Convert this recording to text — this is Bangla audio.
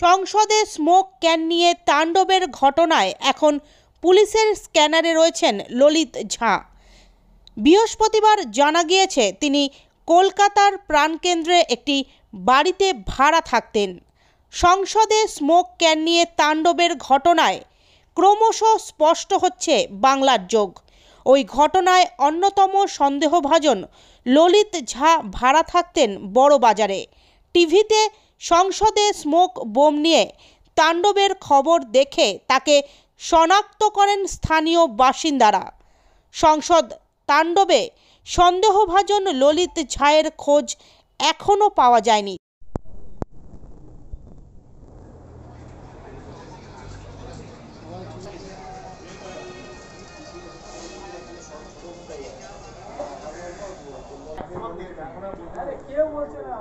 সংসদে স্মোক ক্যান নিয়ে তাণ্ডবের ঘটনায় এখন পুলিশের স্ক্যানারে রয়েছেন ললিত ঝা। বৃহস্পতিবার জানা গিয়েছে তিনি কলকাতার প্রাণকেন্দ্রে একটি বাড়িতে ভাড়া থাকতেন। সংসদে স্মোক ক্যান নিয়ে তাণ্ডবের ঘটনায় ক্রমশ স্পষ্ট হচ্ছে বাংলার যোগ। ওই ঘটনায় অন্যতম সন্দেহভাজন ললিত ঝা ভাড়া থাকতেন বড়বাজারে। টিভিতে সংসদে স্মোক বোম নিয়ে তাণ্ডবের খবর দেখে তাকে শনাক্ত করেন স্থানীয় বাসিন্দারা। সংসদ তাণ্ডবে সন্দেহভাজন ললিত ঝায়ের খোঁজ এখনও পাওয়া যায়নি। কেউ বলছে না।